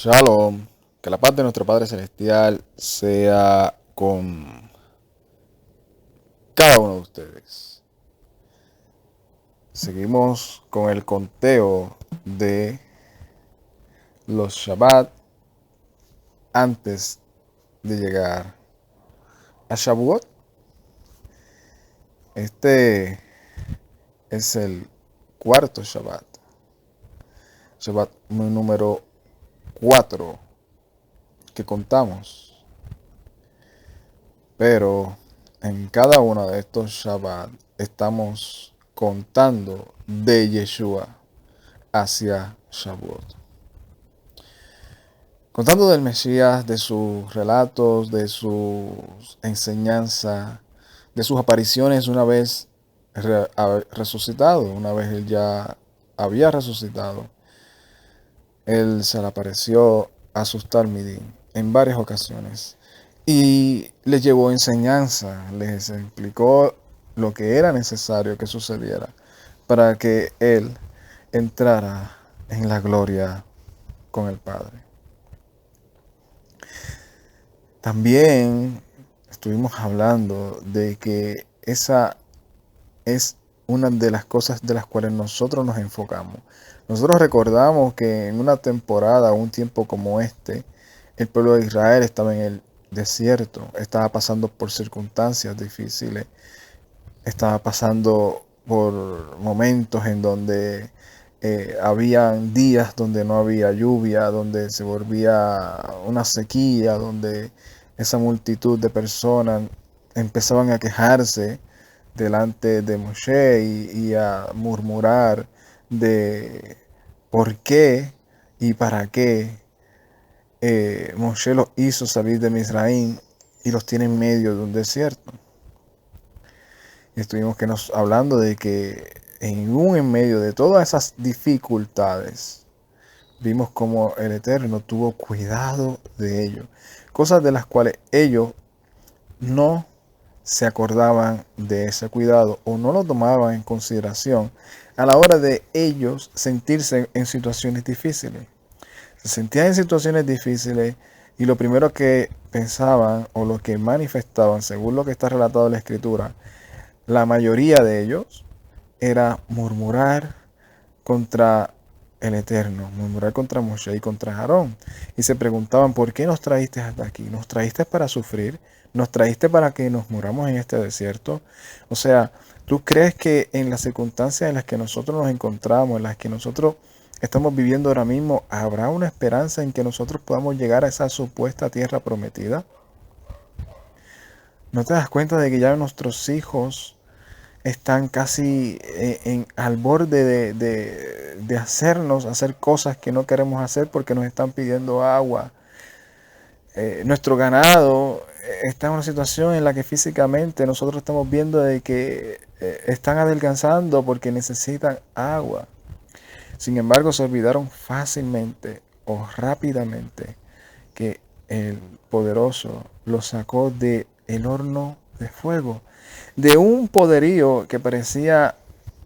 Shalom, que la paz de nuestro Padre Celestial sea con cada uno de ustedes. Seguimos con el conteo de los Shabbat antes de llegar a Shavuot. Este es el cuarto Shabbat, Shabbat número 4 que contamos. Pero en cada uno de estos Shabbat estamos contando de Yeshua hacia Shavuot. Contando del Mesías, de sus relatos, de sus enseñanzas, de sus apariciones una vez resucitado, una vez él ya había resucitado. Él se le apareció a sus talmidim en varias ocasiones y les llevó enseñanza, les explicó lo que era necesario que sucediera para que él entrara en la gloria con el Padre. También estuvimos hablando de que esa es una de las cosas de las cuales nosotros nos enfocamos. Nosotros recordamos que en una temporada, un tiempo como este, el pueblo de Israel estaba en el desierto, estaba pasando por circunstancias difíciles, estaba pasando por momentos en donde habían días donde no había lluvia, donde se volvía una sequía, donde esa multitud de personas empezaban a quejarse delante de Moshe y a murmurar de por qué y para qué Moshe los hizo salir de Misraín y los tiene en medio de un desierto. Y estuvimos hablando de que en medio de todas esas dificultades, vimos como el Eterno tuvo cuidado de ellos. Cosas de las cuales ellos no se acordaban de ese cuidado o no lo tomaban en consideración a la hora de ellos sentirse en situaciones difíciles. Se sentían en situaciones difíciles y lo primero que pensaban o lo que manifestaban, según lo que está relatado en la Escritura, la mayoría de ellos era murmurar contra el Eterno, murmurar contra Moshe y contra Aarón. Y se preguntaban, ¿por qué nos traíste hasta aquí? ¿Nos traíste para sufrir? ¿Nos traíste para que nos muramos en este desierto? O sea, ¿tú crees que en las circunstancias en las que nosotros nos encontramos, en las que nosotros estamos viviendo ahora mismo, habrá una esperanza en que nosotros podamos llegar a esa supuesta tierra prometida? ¿No te das cuenta de que ya nuestros hijos están casi al borde de hacer cosas que no queremos hacer porque nos están pidiendo agua? Nuestro ganado está en una situación en la que físicamente nosotros estamos viendo de que están adelgazando porque necesitan agua. Sin embargo, se olvidaron fácilmente o rápidamente que el poderoso los sacó del horno de fuego, de un poderío que parecía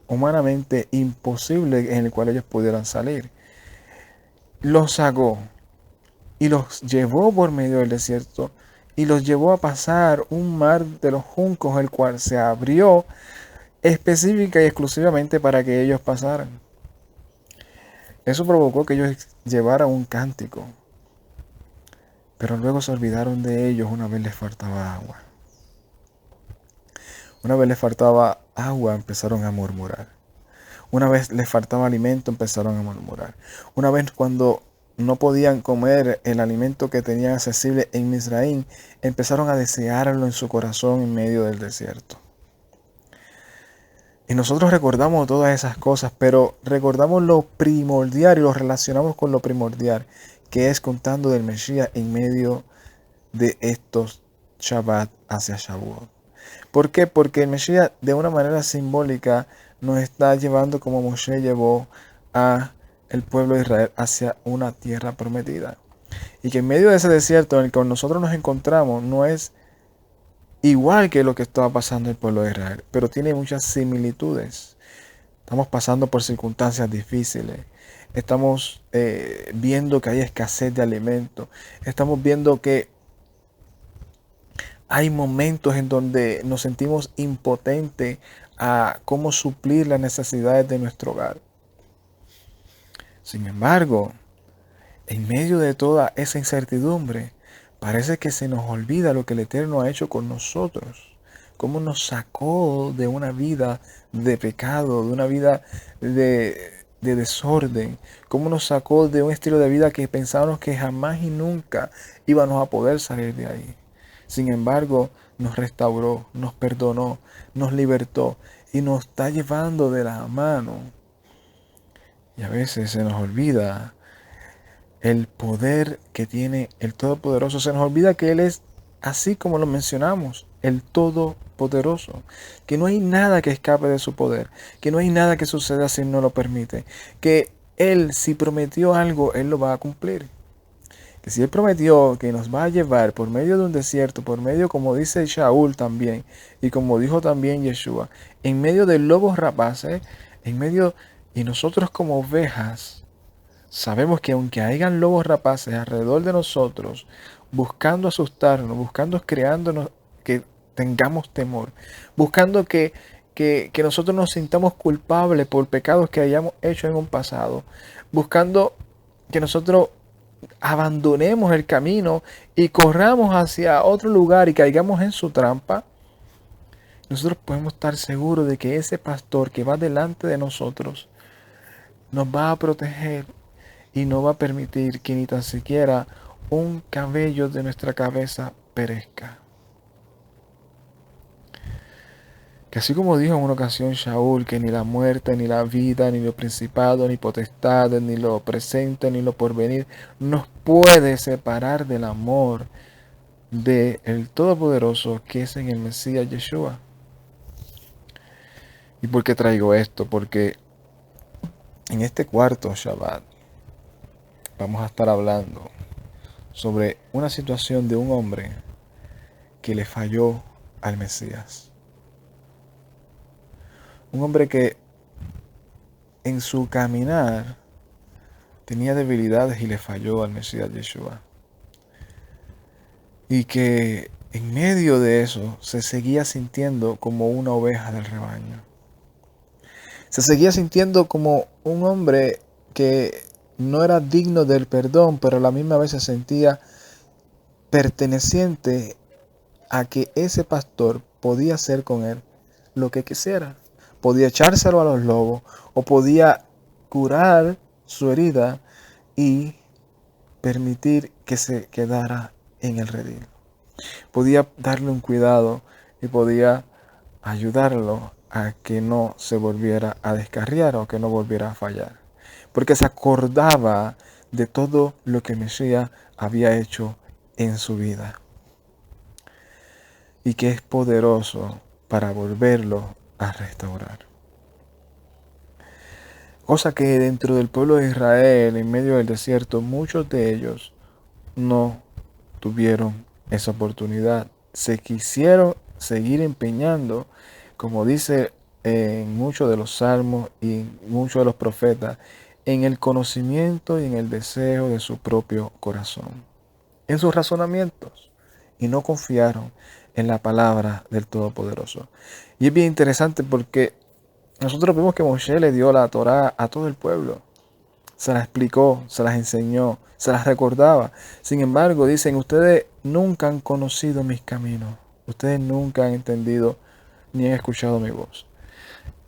humanamente imposible en el cual ellos pudieran salir. Los sacó y los llevó por medio del desierto y los llevó a pasar un mar de los juncos, el cual se abrió específica y exclusivamente para que ellos pasaran. Eso provocó que ellos llevaran un cántico, pero luego se olvidaron de ellos una vez les faltaba agua. Una vez les faltaba agua, empezaron a murmurar. Una vez les faltaba alimento, empezaron a murmurar. Una vez cuando no podían comer el alimento que tenían accesible en Misraín, empezaron a desearlo en su corazón en medio del desierto. Y nosotros recordamos todas esas cosas, pero recordamos lo primordial y lo relacionamos con lo primordial, que es contando del Mesías en medio de estos Shabbat hacia Shavuot. ¿Por qué? Porque el Mesías de una manera simbólica nos está llevando como Moshe llevó a el pueblo de Israel hacia una tierra prometida. Y que en medio de ese desierto en el que nosotros nos encontramos no es igual que lo que estaba pasando el pueblo de Israel, pero tiene muchas similitudes. Estamos pasando por circunstancias difíciles. Estamos viendo que hay escasez de alimentos. Estamos viendo que hay momentos en donde nos sentimos impotentes a cómo suplir las necesidades de nuestro hogar. Sin embargo, en medio de toda esa incertidumbre, parece que se nos olvida lo que el Eterno ha hecho con nosotros. Cómo nos sacó de una vida de pecado, de una vida de desorden. Cómo nos sacó de un estilo de vida que pensábamos que jamás y nunca íbamos a poder salir de ahí. Sin embargo, nos restauró, nos perdonó, nos libertó y nos está llevando de la mano. Y a veces se nos olvida el poder que tiene el Todopoderoso. Se nos olvida que Él es, así como lo mencionamos, el Todopoderoso. Que no hay nada que escape de su poder. Que no hay nada que suceda si no lo permite. Que Él, si prometió algo, Él lo va a cumplir. Que si Él prometió que nos va a llevar por medio de un desierto, por medio, como dice Shaul también, y como dijo también Yeshua, en medio de lobos rapaces, en medio, y nosotros como ovejas, sabemos que aunque hayan lobos rapaces alrededor de nosotros, buscando asustarnos, buscando creándonos que tengamos temor, buscando que nosotros nos sintamos culpables por pecados que hayamos hecho en un pasado, buscando que nosotros abandonemos el camino y corramos hacia otro lugar y caigamos en su trampa, nosotros podemos estar seguros de que ese pastor que va delante de nosotros nos va a proteger y no va a permitir que ni tan siquiera un cabello de nuestra cabeza perezca. Que así como dijo en una ocasión Shaul, que ni la muerte, ni la vida, ni lo principado, ni potestades, ni lo presente, ni lo porvenir, nos puede separar del amor del Todopoderoso que es en el Mesías Yeshua. ¿Y por qué traigo esto? Porque en este cuarto Shabbat vamos a estar hablando sobre una situación de un hombre que le falló al Mesías. Un hombre que en su caminar tenía debilidades y le falló al Mesías Yeshua. Y que en medio de eso se seguía sintiendo como una oveja del rebaño. Se seguía sintiendo como un hombre que no era digno del perdón, pero a la misma vez se sentía perteneciente a que ese pastor podía hacer con él lo que quisiera. Podía echárselo a los lobos o podía curar su herida y permitir que se quedara en el redil. Podía darle un cuidado y podía ayudarlo a que no se volviera a descarriar o que no volviera a fallar. Porque se acordaba de todo lo que Mesías había hecho en su vida. Y que es poderoso para volverlo a restaurar. Cosa que dentro del pueblo de Israel, en medio del desierto, muchos de ellos no tuvieron esa oportunidad. Se quisieron seguir empeñando, como dice en muchos de los salmos y en muchos de los profetas, en el conocimiento y en el deseo de su propio corazón, en sus razonamientos, y no confiaron en la palabra del Todopoderoso. Y es bien interesante porque nosotros vemos que Moshe le dio la Torá a todo el pueblo. Se las explicó, se las enseñó, se las recordaba. Sin embargo, dicen, ustedes nunca han conocido mis caminos. Ustedes nunca han entendido ni han escuchado mi voz.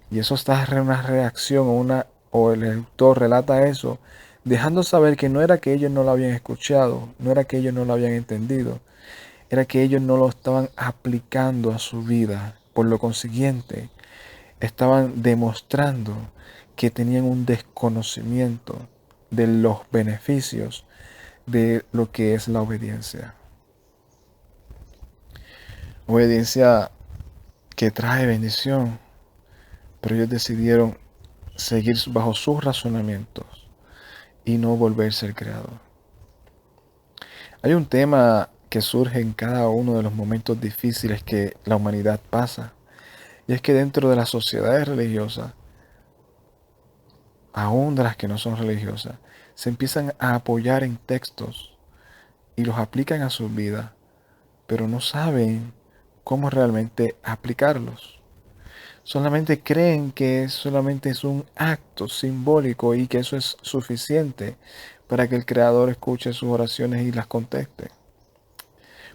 Y eso está en una reacción o el autor relata eso, dejando saber que no era que ellos no lo habían escuchado, no era que ellos no lo habían entendido, era que ellos no lo estaban aplicando a su vida. Por lo consiguiente, estaban demostrando que tenían un desconocimiento de los beneficios de lo que es la obediencia. Obediencia que trae bendición, pero ellos decidieron seguir bajo sus razonamientos y no volverse el creador. Hay un tema que surge en cada uno de los momentos difíciles que la humanidad pasa, y es que dentro de las sociedades religiosas aún de las que no son religiosas, se empiezan a apoyar en textos y los aplican a su vida, pero no saben cómo realmente aplicarlos. Solamente creen que solamente es un acto simbólico y que eso es suficiente para que el Creador escuche sus oraciones y las conteste.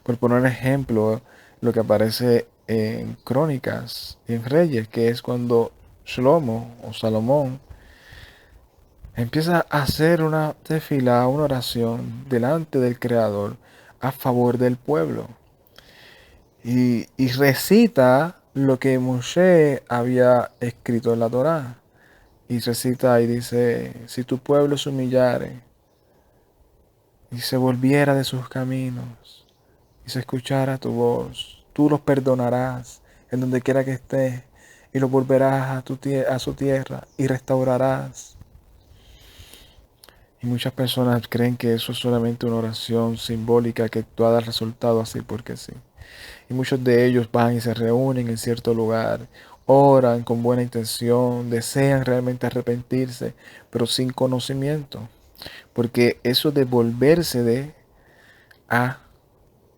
Por poner ejemplo, lo que aparece en Crónicas y en Reyes, que es cuando Shlomo o Salomón empieza a hacer una tefilá, una oración delante del Creador a favor del pueblo. Y recita lo que Moshe había escrito en la Torá. Y recita y dice, si tu pueblo se humillare y se volviera de sus caminos y se escuchara tu voz, tú los perdonarás en donde quiera que estés y los volverás a su tierra y restaurarás. Y muchas personas creen que eso es solamente una oración simbólica que va a dar resultado así porque sí. Y muchos de ellos van y se reúnen en cierto lugar, oran con buena intención, desean realmente arrepentirse, pero sin conocimiento. Porque eso de volverse a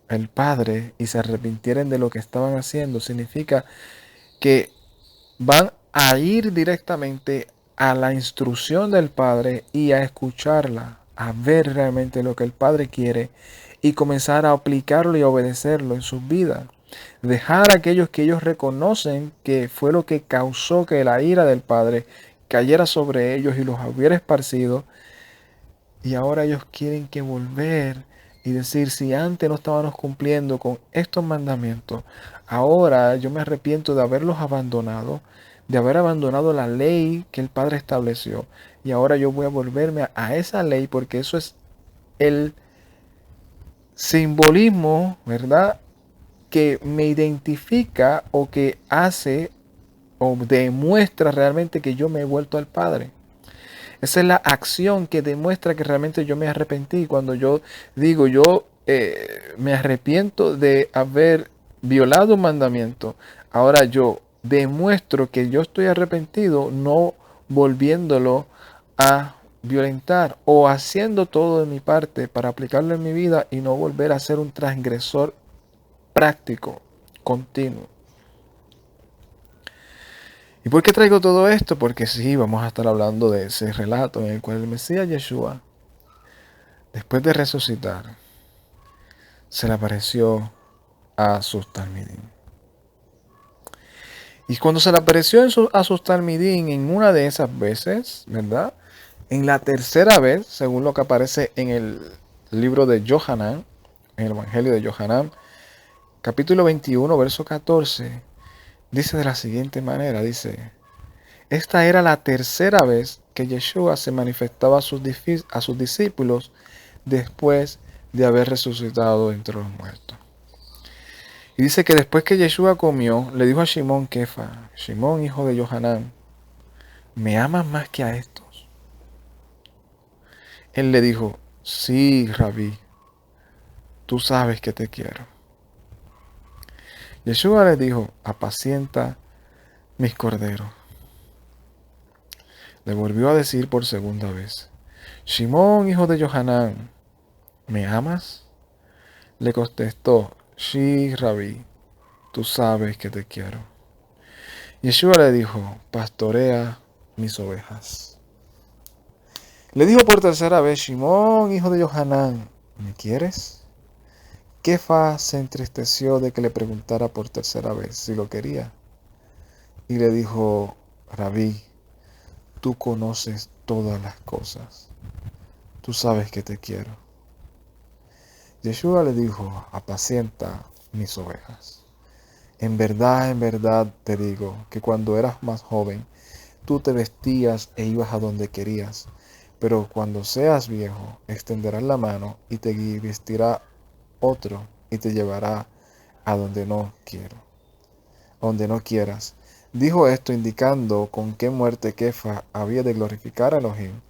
el Padre y se arrepintieran de lo que estaban haciendo significa que van a ir directamente a la instrucción del Padre y a escucharla, a ver realmente lo que el Padre quiere y comenzar a aplicarlo y a obedecerlo en sus vidas. Dejar a aquellos que ellos reconocen que fue lo que causó que la ira del Padre cayera sobre ellos y los hubiera esparcido, y ahora ellos quieren que volver y decir, si antes no estábamos cumpliendo con estos mandamientos, ahora yo me arrepiento de haberlos abandonado, de haber abandonado la ley que el Padre estableció. Y ahora yo voy a volverme a esa ley porque eso es el simbolismo, ¿verdad? Que me identifica o que hace o demuestra realmente que yo me he vuelto al Padre. Esa es la acción que demuestra que realmente yo me arrepentí. Cuando yo digo, yo me arrepiento de haber violado un mandamiento, ahora yo demuestro que yo estoy arrepentido, no volviéndolo a violentar o haciendo todo de mi parte para aplicarlo en mi vida y no volver a ser un transgresor práctico, continuo. ¿Y por qué traigo todo esto? Porque sí, vamos a estar hablando de ese relato en el cual el Mesías Yeshua, después de resucitar, se le apareció a sus talmidim. Y cuando se le apareció a sus talmidim en una de esas veces, ¿verdad? En la tercera vez, según lo que aparece en el libro de Yohanan, en el Evangelio de Yohanan, capítulo 21, verso 14, dice de la siguiente manera, dice, esta era la tercera vez que Yeshua se manifestaba a sus discípulos después de haber resucitado entre los muertos. Y dice que después que Yeshua comió, le dijo a Shimón Kefa, Shimón, hijo de Yohanan, ¿me amas más que a estos? Él le dijo, sí, Rabí, tú sabes que te quiero. Yeshua le dijo, apacienta mis corderos. Le volvió a decir por segunda vez, Shimón, hijo de Yohanan, ¿me amas? Le contestó, sí, Rabí, tú sabes que te quiero. Yeshua le dijo, pastorea mis ovejas. Le dijo por tercera vez, Shimón, hijo de Yohanan, ¿me quieres? Kefa se entristeció de que le preguntara por tercera vez si lo quería. Y le dijo, Rabí, tú conoces todas las cosas. Tú sabes que te quiero. Yeshua le dijo, apacienta mis ovejas. En verdad te digo que cuando eras más joven, tú te vestías e ibas a donde querías, pero cuando seas viejo, extenderás la mano y te vestirá otro y te llevará a donde no quiero, a donde no quieras. Dijo esto indicando con qué muerte Kefa había de glorificar a Elohim.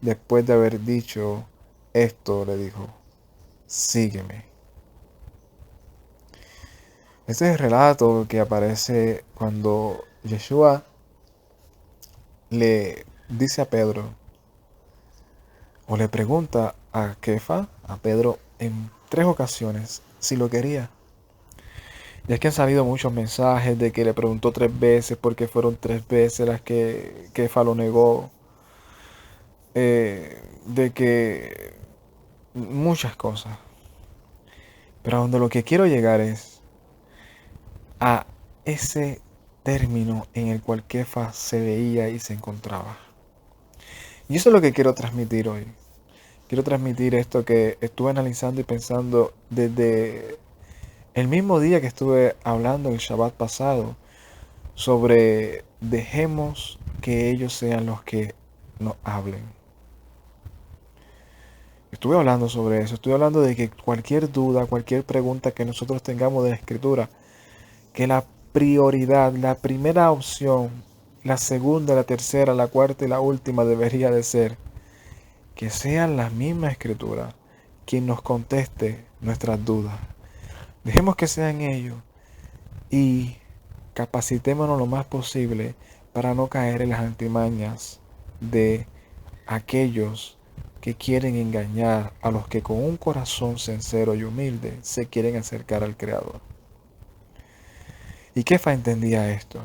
Después de haber dicho esto, le dijo, sígueme. Este es el relato que aparece cuando Yeshua le dice a Pedro, o le pregunta a Kefa, a Pedro, en 3 ocasiones si lo quería. Y es que han salido muchos mensajes de que le preguntó 3 veces porque fueron 3 veces las que Kefa lo negó. De que muchas cosas. Pero a donde lo que quiero llegar es a ese término en el cual Kefa se veía y se encontraba. Y eso es lo que quiero transmitir hoy. Quiero transmitir esto que estuve analizando y pensando desde el mismo día que estuve hablando el Shabbat pasado sobre dejemos que ellos sean los que nos hablen. Estuve hablando sobre eso, estuve hablando de que cualquier duda, cualquier pregunta que nosotros tengamos de la escritura, que la prioridad, la primera opción, la segunda, la tercera, la cuarta y la última debería de ser que sean la misma escritura quien nos conteste nuestras dudas. Dejemos que sean ellos y capacitémonos lo más posible para no caer en las antimañas de aquellos que quieren engañar a los que con un corazón sincero y humilde se quieren acercar al Creador. ¿Y Kefa entendía esto?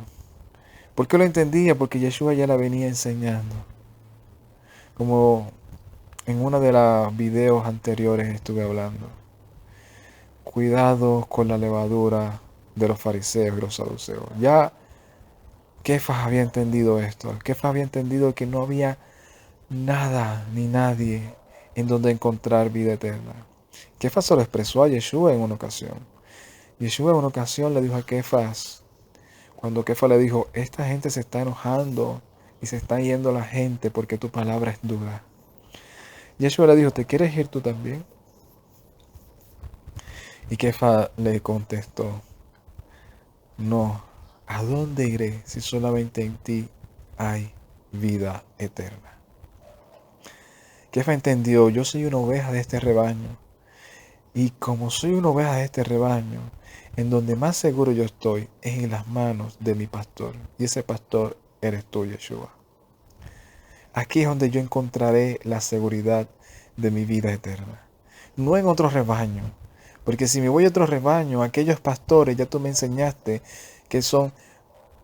¿Por qué lo entendía? Porque Yeshua ya la venía enseñando. Como en uno de los videos anteriores estuve hablando. Cuidado con la levadura de los fariseos y los saduceos. Ya Kefa había entendido esto. Kefa había entendido que no había nada ni nadie en donde encontrar vida eterna. Kefas se lo expresó a Yeshua en una ocasión. Yeshua en una ocasión le dijo a Kefas, cuando Kefas le dijo, esta gente se está enojando y se está yendo la gente porque tu palabra es dura. Yeshua le dijo, ¿te quieres ir tú también? Y Kefas le contestó, no, ¿a dónde iré si solamente en ti hay vida eterna? Kefas entendió, yo soy una oveja de este rebaño. Y como soy una oveja de este rebaño, en donde más seguro yo estoy es en las manos de mi pastor. Y ese pastor eres tú, Yeshua. Aquí es donde yo encontraré la seguridad de mi vida eterna. No en otro rebaño. Porque si me voy a otro rebaño, aquellos pastores, ya tú me enseñaste que son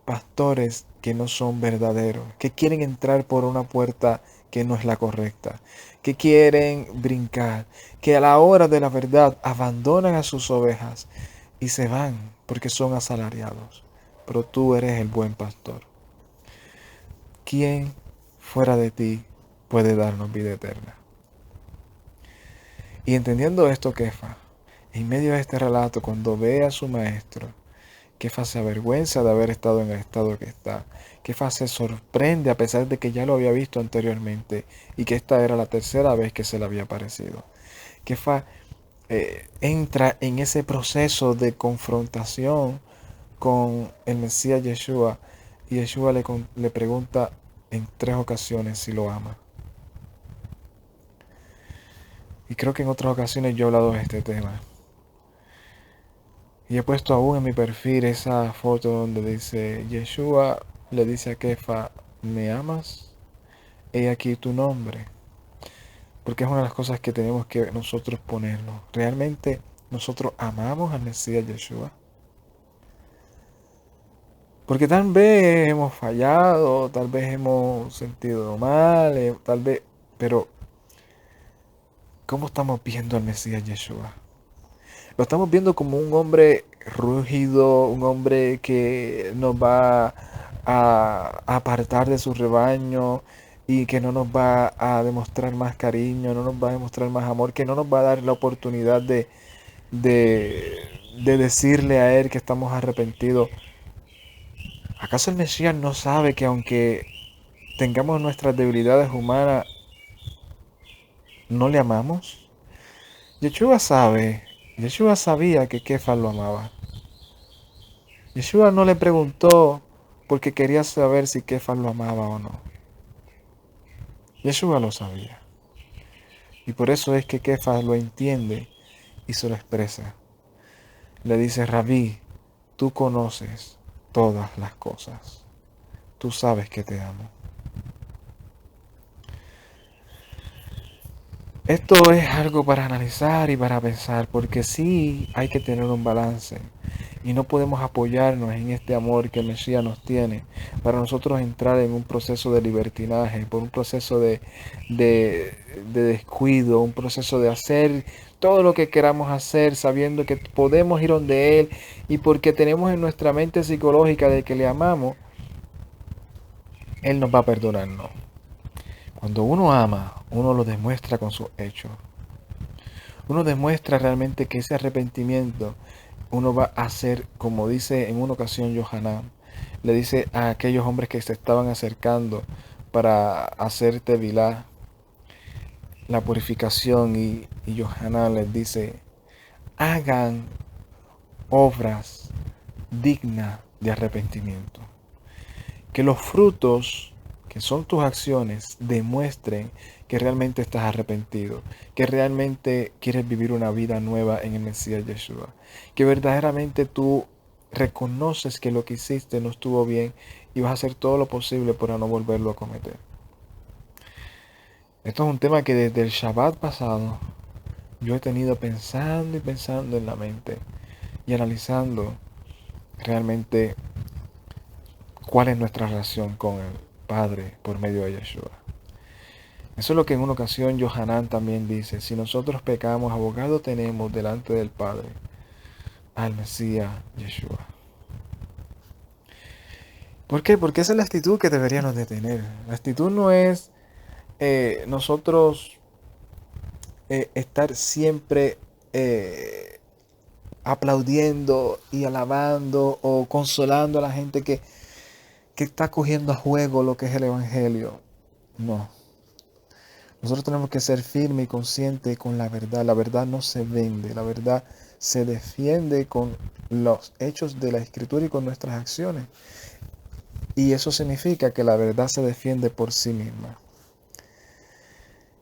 pastores que no son verdaderos, que quieren entrar por una puerta que no es la correcta, que quieren brincar, que a la hora de la verdad abandonan a sus ovejas y se van porque son asalariados. Pero tú eres el buen pastor. ¿Quién fuera de ti puede darnos vida eterna? Y entendiendo esto, Kefa, en medio de este relato, cuando ve a su maestro, Kefa se avergüenza de haber estado en el estado que está. Kefa se sorprende a pesar de que ya lo había visto anteriormente y que esta era la tercera vez que se le había aparecido. Kefa entra en ese proceso de confrontación con el Mesías Yeshua y Yeshua le pregunta en 3 ocasiones si lo ama. Y creo que en otras ocasiones yo he hablado de este tema. Y he puesto aún en mi perfil esa foto donde dice, Yeshua le dice a Kefa, ¿me amas? He aquí tu nombre. Porque es una de las cosas que tenemos que nosotros ponernos. ¿Realmente nosotros amamos al Mesías Yeshua? Porque tal vez hemos fallado, tal vez hemos sentido mal, tal vez, pero ¿cómo estamos viendo al Mesías Yeshua? Lo estamos viendo como un hombre rúgido, un hombre que nos va a apartar de su rebaño y que no nos va a demostrar más cariño, no nos va a demostrar más amor, que no nos va a dar la oportunidad de, de decirle a Él que estamos arrepentidos. ¿Acaso el Mesías no sabe que aunque tengamos nuestras debilidades humanas, no le amamos? Yeshua sabe, Yeshua sabía que Kefa lo amaba. Yeshua no le preguntó porque quería saber si Kefas lo amaba o no. Yeshua lo sabía. Y por eso es que Kefas lo entiende y se lo expresa. Le dice, Rabí, tú conoces todas las cosas. Tú sabes que te amo. Esto es algo para analizar y para pensar, porque sí hay que tener un balance y no podemos apoyarnos en este amor que el Mesías nos tiene para nosotros entrar en un proceso de libertinaje, por un proceso de, de descuido, un proceso de hacer todo lo que queramos hacer sabiendo que podemos ir donde Él y porque tenemos en nuestra mente psicológica de que le amamos, Él nos va a perdonar. No. Cuando uno ama, uno lo demuestra con sus hechos. Uno demuestra realmente que ese arrepentimiento uno va a hacer, como dice en una ocasión Yohanan, le dice a aquellos hombres que se estaban acercando para hacer tevilá, la purificación, y Yohanan les dice, hagan obras dignas de arrepentimiento. Que los frutos, que son tus acciones, demuestren que realmente estás arrepentido, que realmente quieres vivir una vida nueva en el Mesías Yeshua, que verdaderamente tú reconoces que lo que hiciste no estuvo bien y vas a hacer todo lo posible para no volverlo a cometer. Esto es un tema que desde el Shabbat pasado yo he tenido pensando y pensando en la mente y analizando realmente cuál es nuestra relación con el Padre por medio de Yeshua. Eso es lo que en una ocasión Yohanan también dice, si nosotros pecamos, abogado tenemos delante del Padre, al Mesías Yeshua. ¿Por qué? Porque esa es la actitud que deberíamos de tener. La actitud no es nosotros estar siempre aplaudiendo y alabando o consolando a la gente que está cogiendo a juego lo que es el Evangelio. No. Nosotros tenemos que ser firmes y conscientes con la verdad. La verdad no se vende, la verdad se defiende con los hechos de la Escritura y con nuestras acciones. Y eso significa que la verdad se defiende por sí misma.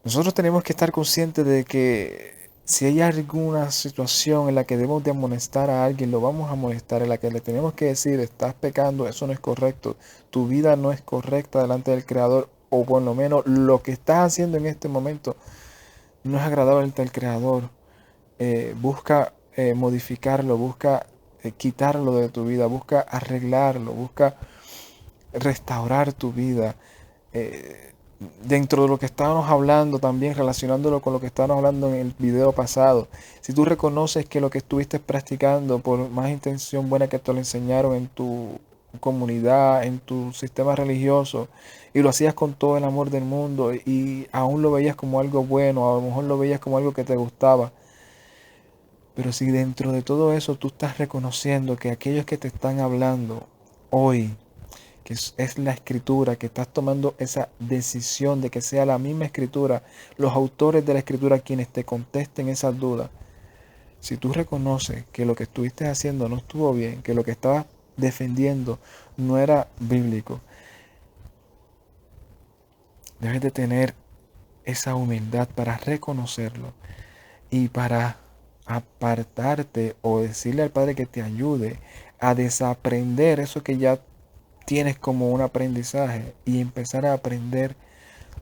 Nosotros tenemos que estar conscientes de que si hay alguna situación en la que debemos de amonestar a alguien, lo vamos a amonestar, en la que le tenemos que decir, estás pecando, eso no es correcto, tu vida no es correcta delante del Creador, o por lo menos lo que estás haciendo en este momento no es agradable ante el Creador. Busca modificarlo, busca quitarlo de tu vida, busca arreglarlo, busca restaurar tu vida. Eh, Dentro de lo que estábamos hablando también, relacionándolo con lo que estábamos hablando en el video pasado, si tú reconoces que lo que estuviste practicando, por más intención buena que te lo enseñaron en tu comunidad, en tu sistema religioso, y lo hacías con todo el amor del mundo y aún lo veías como algo bueno, a lo mejor lo veías como algo que te gustaba, pero si dentro de todo eso tú estás reconociendo que aquellos que te están hablando hoy, que es la escritura, que estás tomando esa decisión de que sea la misma escritura, los autores de la escritura quienes te contesten esas dudas, si tú reconoces que lo que estuviste haciendo no estuvo bien, que lo que estabas defendiendo no era bíblico, debes de tener esa humildad para reconocerlo y para apartarte o decirle al Padre que te ayude a desaprender eso que ya tienes como un aprendizaje y empezar a aprender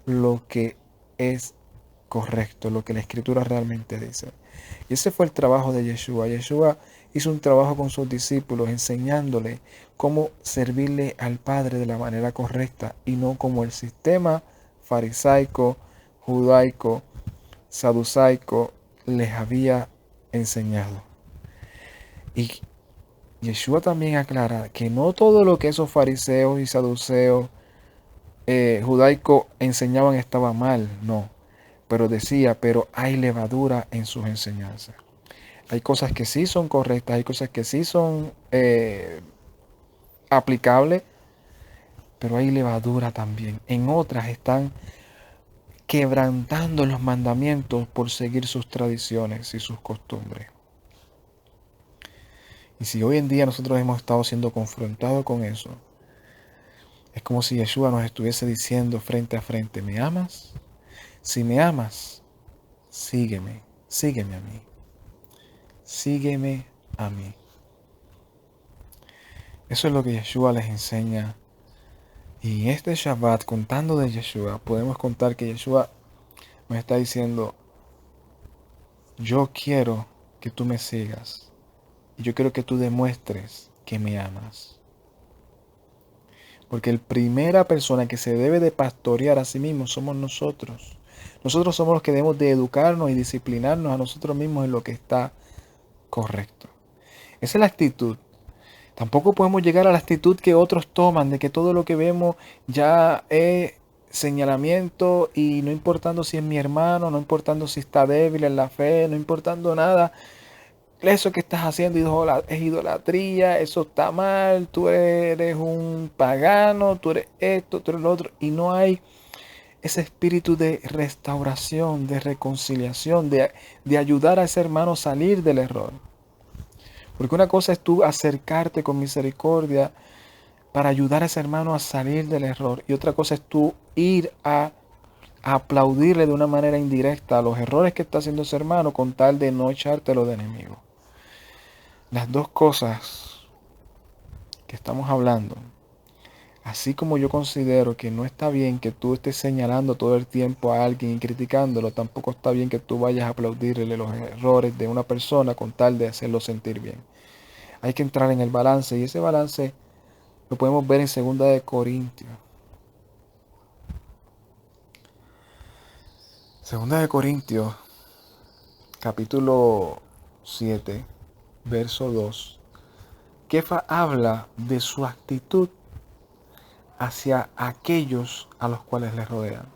lo que es correcto, lo que la Escritura realmente dice. Y ese fue el trabajo de Yeshua. Yeshua hizo un trabajo con sus discípulos enseñándole cómo servirle al Padre de la manera correcta y no como el sistema farisaico, judaico, saducaico les había enseñado. Y Yeshua también aclara que no todo lo que esos fariseos y saduceos judaicos enseñaban estaba mal, no. Pero decía, pero hay levadura en sus enseñanzas. Hay cosas que sí son correctas, hay cosas que sí son aplicables, pero hay levadura también. En otras están quebrantando los mandamientos por seguir sus tradiciones y sus costumbres. Y si hoy en día nosotros hemos estado siendo confrontados con eso, es como si Yeshua nos estuviese diciendo frente a frente, ¿me amas? Si me amas, sígueme, sígueme a mí, sígueme a mí. Eso es lo que Yeshua les enseña. Y en este Shabbat, contando de Yeshua, podemos contar que Yeshua nos está diciendo, yo quiero que tú me sigas y yo quiero que tú demuestres que me amas. Porque la primera persona que se debe de pastorear a sí mismo somos nosotros. Nosotros somos los que debemos de educarnos y disciplinarnos a nosotros mismos en lo que está correcto. Esa es la actitud. Tampoco podemos llegar a la actitud que otros toman, de que todo lo que vemos ya es señalamiento y no importando si es mi hermano, no importando si está débil en la fe, no importando nada, eso que estás haciendo es idolatría, eso está mal, tú eres un pagano, tú eres esto, tú eres lo otro, y no hay ese espíritu de restauración, de reconciliación, de ayudar a ese hermano a salir del error. Porque una cosa es tú acercarte con misericordia para ayudar a ese hermano a salir del error. Y otra cosa es tú ir a aplaudirle de una manera indirecta a los errores que está haciendo ese hermano con tal de no echártelo de enemigo. Las dos cosas que estamos hablando, así como yo considero que no está bien que tú estés señalando todo el tiempo a alguien y criticándolo, tampoco está bien que tú vayas a aplaudirle los errores de una persona con tal de hacerlo sentir bien. Hay que entrar en el balance y ese balance lo podemos ver en 2 de Corintios. 2 de Corintios, capítulo 7, verso 2. Kefa habla de su actitud hacia aquellos a los cuales le rodean.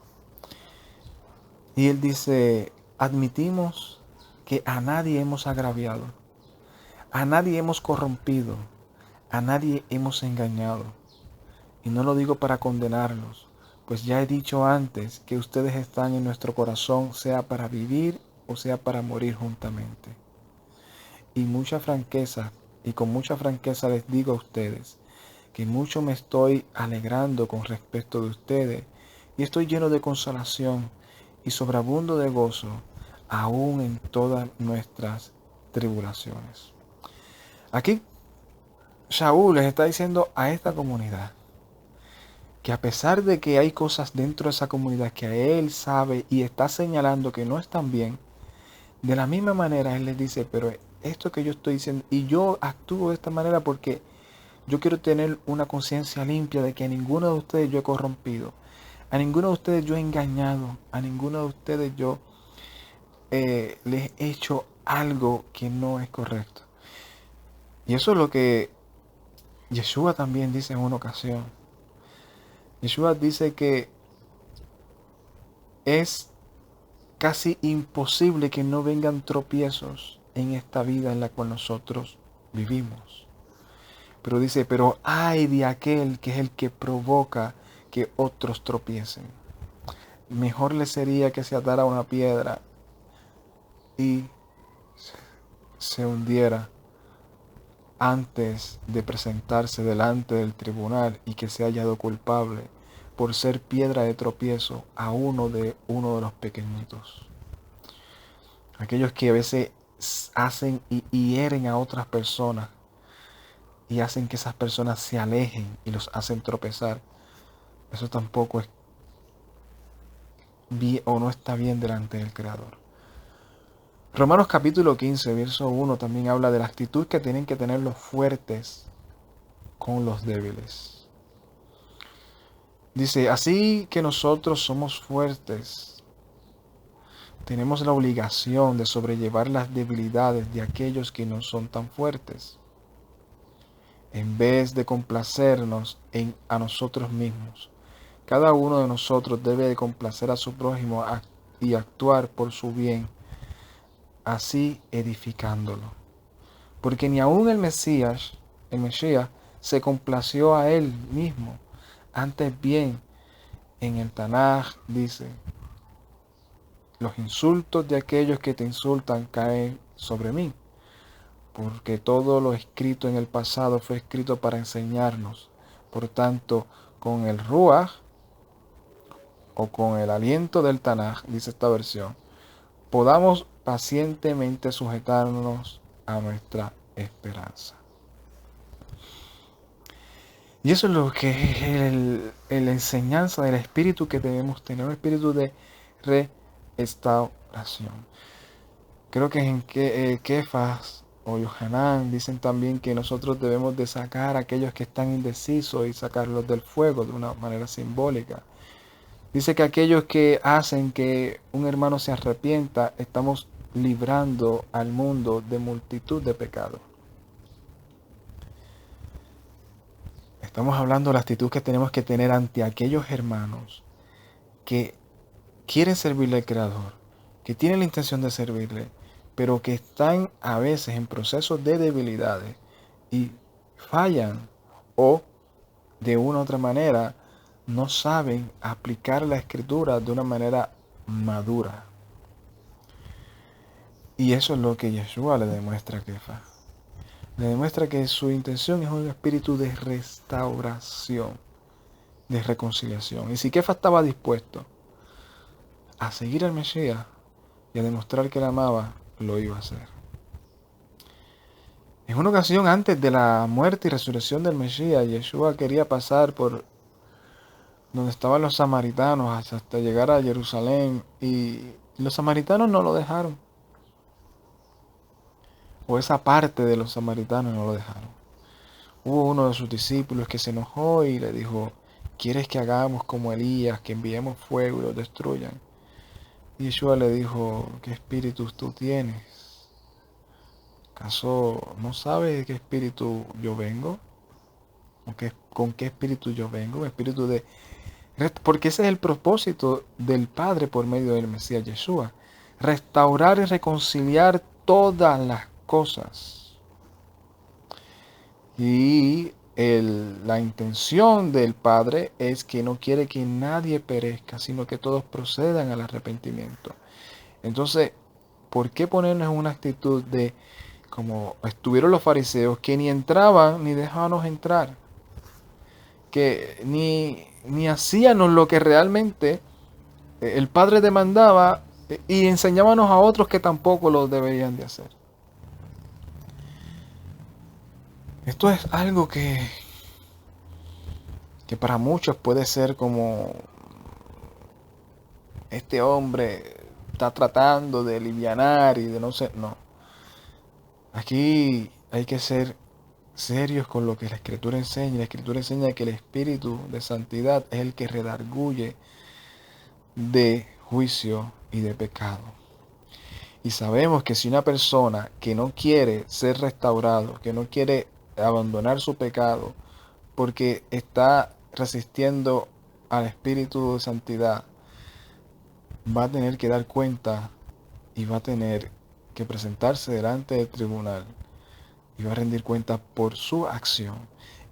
Y él dice, admitimos que a nadie hemos agraviado, a nadie hemos corrompido, a nadie hemos engañado. Y no lo digo para condenarlos, pues ya he dicho antes que ustedes están en nuestro corazón, sea para vivir o sea para morir juntamente. Y con mucha franqueza les digo a ustedes, que mucho me estoy alegrando con respecto de ustedes, y estoy lleno de consolación y sobreabundo de gozo, aún en todas nuestras tribulaciones. Aquí Saúl les está diciendo a esta comunidad que a pesar de que hay cosas dentro de esa comunidad que él sabe y está señalando que no están bien, de la misma manera él les dice, pero esto que yo estoy diciendo, y yo actúo de esta manera porque yo quiero tener una conciencia limpia de que a ninguno de ustedes yo he corrompido, a ninguno de ustedes yo he engañado, a ninguno de ustedes yo les he hecho algo que no es correcto. Y eso es lo que Yeshua también dice en una ocasión. Yeshua dice que es casi imposible que no vengan tropiezos en esta vida en la cual nosotros vivimos. Pero dice, pero ay de aquel que es el que provoca que otros tropiecen. Mejor le sería que se atara una piedra y se hundiera antes de presentarse delante del tribunal y que sea hallado culpable por ser piedra de tropiezo a uno de los pequeñitos. Aquellos que a veces hacen y hieren a otras personas y hacen que esas personas se alejen y los hacen tropezar. Eso tampoco es bien o no está bien delante del Creador. Romanos capítulo 15, verso 1 también habla de la actitud que tienen que tener los fuertes con los débiles. Dice, así que nosotros somos fuertes, tenemos la obligación de sobrellevar las debilidades de aquellos que no son tan fuertes, en vez de complacernos a nosotros mismos. Cada uno de nosotros debe de complacer a su prójimo y actuar por su bien, así edificándolo. Porque ni aun el Mesías, se complació a él mismo. Antes bien, en el Tanaj dice, los insultos de aquellos que te insultan caen sobre mí, porque todo lo escrito en el pasado fue escrito para enseñarnos. Por tanto, con el Ruach, o con el aliento del Tanaj, dice esta versión, podamos pacientemente sujetarnos a nuestra esperanza. Y eso es lo que es la enseñanza del espíritu que debemos tener, un espíritu de restauración. Creo que en Kefas o Yohanan dicen también que nosotros debemos de sacar a aquellos que están indecisos y sacarlos del fuego de una manera simbólica. Dice que aquellos que hacen que un hermano se arrepienta, estamos librando al mundo de multitud de pecados. Estamos hablando de la actitud que tenemos que tener ante aquellos hermanos que quieren servirle al Creador, que tienen la intención de servirle, pero que están a veces en procesos de debilidades y fallan o de una u otra manera no saben aplicar la escritura de una manera madura. Y eso es lo que Yeshua le demuestra a Kefa. Le demuestra que su intención es un espíritu de restauración, de reconciliación. Y si Kefa estaba dispuesto a seguir al Mesías y a demostrar que le amaba, lo iba a hacer. En una ocasión antes de la muerte y resurrección del Mesías, Yeshua quería pasar por donde estaban los samaritanos hasta llegar a Jerusalén y los samaritanos no lo dejaron. O esa parte de los samaritanos no lo dejaron. Hubo uno de sus discípulos que se enojó y le dijo, ¿quieres que hagamos como Elías, que enviemos fuego y los destruyan? Y Yeshua le dijo, ¿qué espíritus tú tienes? ¿Acaso no sabes de qué espíritu yo vengo? ¿Con qué espíritu yo vengo? Un espíritu de... Porque ese es el propósito del Padre por medio del Mesías Yeshua. Restaurar y reconciliar todas las cosas. Y la intención del Padre es que no quiere que nadie perezca, sino que todos procedan al arrepentimiento. Entonces, ¿por qué ponernos en una actitud de como estuvieron los fariseos, que ni entraban ni dejábamos entrar, que ni hacíanos lo que realmente el Padre demandaba y enseñábamos a otros que tampoco lo deberían de hacer? Esto es algo que para muchos puede ser como este hombre está tratando de alivianar y de no ser, no. Aquí hay que ser serios con lo que la Escritura enseña. La Escritura enseña que el Espíritu de Santidad es el que redarguye de juicio y de pecado. Y sabemos que si una persona que no quiere ser restaurado, que no quiere abandonar su pecado, porque está resistiendo al Espíritu de Santidad, va a tener que dar cuenta y va a tener que presentarse delante del tribunal y va a rendir cuenta por su acción.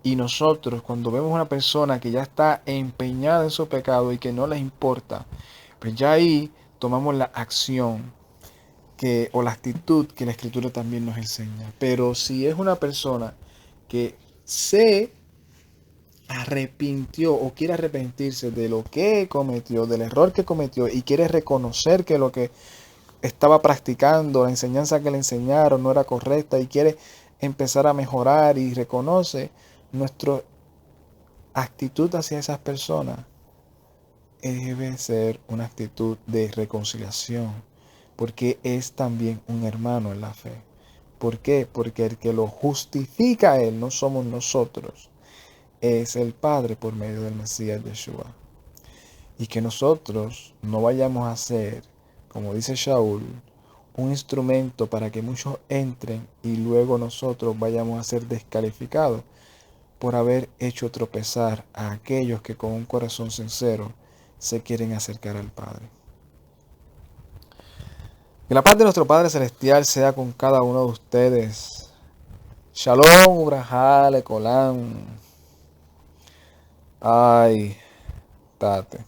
Y nosotros, cuando vemos una persona que ya está empeñada en su pecado y que no les importa, pues ya ahí tomamos la acción o la actitud que la Escritura también nos enseña. Pero si es una persona que se arrepintió o quiere arrepentirse de lo que cometió, del error que cometió y quiere reconocer que lo que estaba practicando, la enseñanza que le enseñaron no era correcta y quiere empezar a mejorar y reconoce nuestra actitud hacia esas personas, debe ser una actitud de reconciliación, porque es también un hermano en la fe. ¿Por qué? Porque el que lo justifica a él no somos nosotros, es el Padre por medio del Mesías Yeshua. Y que nosotros no vayamos a ser, como dice Shaul, un instrumento para que muchos entren y luego nosotros vayamos a ser descalificados por haber hecho tropezar a aquellos que con un corazón sincero se quieren acercar al Padre. Que la paz de nuestro Padre Celestial sea con cada uno de ustedes. Shalom, Ubrahá, Lecolán. Ay, Tate.